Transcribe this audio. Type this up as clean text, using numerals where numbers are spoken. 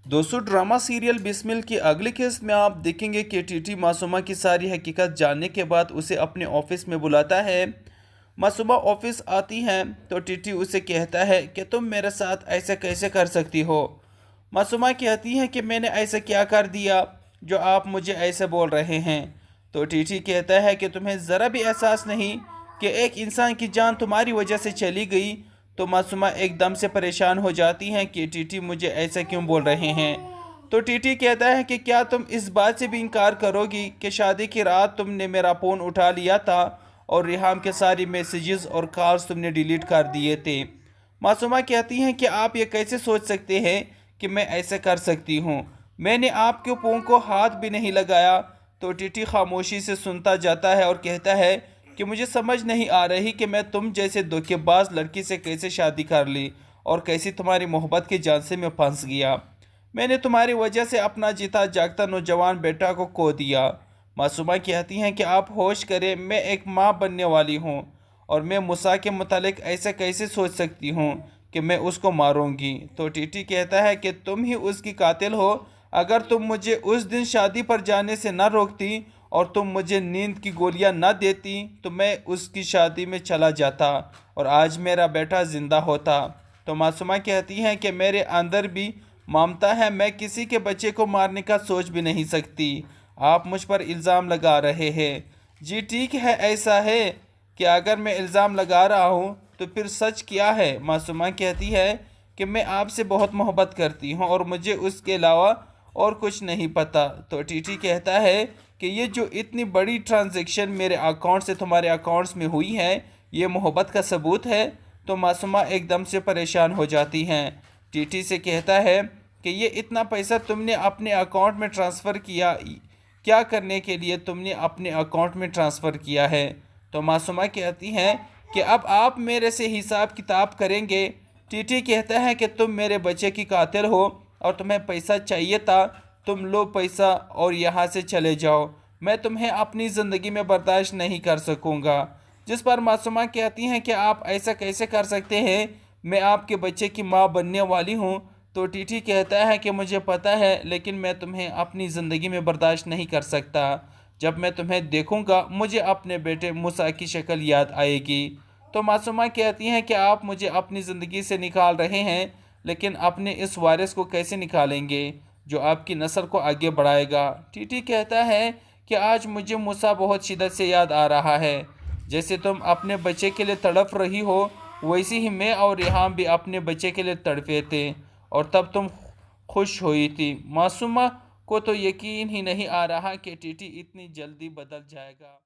दोस्तों, drama serial Bismil की अगली किस्त में आप देखेंगे कि टीटी मासूमा की सारी हकीकत जानने के बाद उसे अपने ऑफिस में बुलाता है। मासूमा ऑफिस आती है तो टीटी उसे कहता है कि तुम मेरे साथ ऐसा कैसे कर सकती हो। मासूमा कहती है कि मैंने ऐसा क्या कर दिया जो आप मुझे ऐसे बोल रहे हैं। तो टीटी कहता है कि तुम्हें ज़रा भी एहसास नहीं कि एक इंसान की जान तुम्हारी वजह से चली गई। तो मासूमा एकदम से परेशान हो जाती हैं कि टीटी मुझे ऐसा क्यों बोल रहे हैं। तो टीटी कहता है कि क्या तुम इस बात से भी इनकार करोगी कि शादी की रात तुमने मेरा फ़ोन उठा लिया था और रिहाम के सारी मैसेजेस और कॉल्स तुमने डिलीट कर दिए थे। मासूमा कहती हैं कि आप ये कैसे सोच सकते हैं कि मैं ऐसा कर सकती हूँ, मैंने आपके फ़ोन को हाथ भी नहीं लगाया। तो टीटी खामोशी से सुनता जाता है और कहता है कि मुझे समझ नहीं आ रही कि मैं तुम जैसे धोखेबाज लड़की से कैसे शादी कर ली और कैसे तुम्हारी मोहब्बत के झांसे में फंस गया। मैंने तुम्हारी वजह से अपना जीता जागता नौजवान बेटा को खो दिया। मासूमा कहती हैं कि आप होश करें, मैं एक माँ बनने वाली हूँ और मैं मूसा के मुतालिक ऐसा कैसे सोच सकती हूँ कि मैं उसको मारूंगी। तो टीटी कहता है कि तुम ही उसकी कातिल हो। अगर तुम मुझे उस दिन शादी पर जाने से न रोकती और तुम मुझे नींद की गोलियां न देती तो मैं उसकी शादी में चला जाता और आज मेरा बेटा ज़िंदा होता। तो मासूमा कहती हैं कि मेरे अंदर भी ममता है, मैं किसी के बच्चे को मारने का सोच भी नहीं सकती। आप मुझ पर इल्ज़ाम लगा रहे हैं। जी ठीक है, ऐसा है कि अगर मैं इल्ज़ाम लगा रहा हूँ तो फिर सच क्या है। मासूमा कहती है कि मैं आपसे बहुत मोहब्बत करती हूँ और मुझे उसके अलावा और कुछ नहीं पता। तो टीटी कहता है कि ये जो इतनी बड़ी ट्रांजैक्शन मेरे अकाउंट से तुम्हारे अकाउंट्स में हुई है, ये मोहब्बत का सबूत है। तो मासूमा एकदम से परेशान हो जाती हैं। टीटी से कहता है कि ये इतना पैसा तुमने अपने अकाउंट में ट्रांसफ़र किया, क्या करने के लिए तुमने अपने अकाउंट में ट्रांसफ़र किया है। तो मासूमा कहती हैं कि अब आप मेरे से हिसाब किताब करेंगे। टीटी कहता है कि तुम मेरे बच्चे की कातिल हो और तुम्हें पैसा चाहिए था, तुम लो पैसा और यहाँ से चले जाओ, मैं तुम्हें अपनी ज़िंदगी में बर्दाश्त नहीं कर सकूँगा। जिस पर मासूमा कहती हैं कि आप ऐसा कैसे कर सकते हैं, मैं आपके बच्चे की माँ बनने वाली हूँ। तो टीटी कहता है कि मुझे पता है, लेकिन मैं तुम्हें अपनी ज़िंदगी में बर्दाश्त नहीं कर सकता। जब मैं तुम्हें देखूँगा मुझे अपने बेटे मूसा की शक्ल याद आएगी। तो मासूमा कहती हैं कि आप मुझे अपनी ज़िंदगी से निकाल रहे हैं, लेकिन अपने इस वारिस को कैसे निकालेंगे जो आपकी नस्ल को आगे बढ़ाएगा। टीटी कहता है कि आज मुझे मूसा बहुत शिद्दत से याद आ रहा है। जैसे तुम अपने बच्चे के लिए तड़प रही हो, वैसे ही मैं और रिहाम भी अपने बच्चे के लिए तड़पे थे और तब तुम खुश हुई थी। मासूमा को तो यकीन ही नहीं आ रहा कि टीटी इतनी जल्दी बदल जाएगा।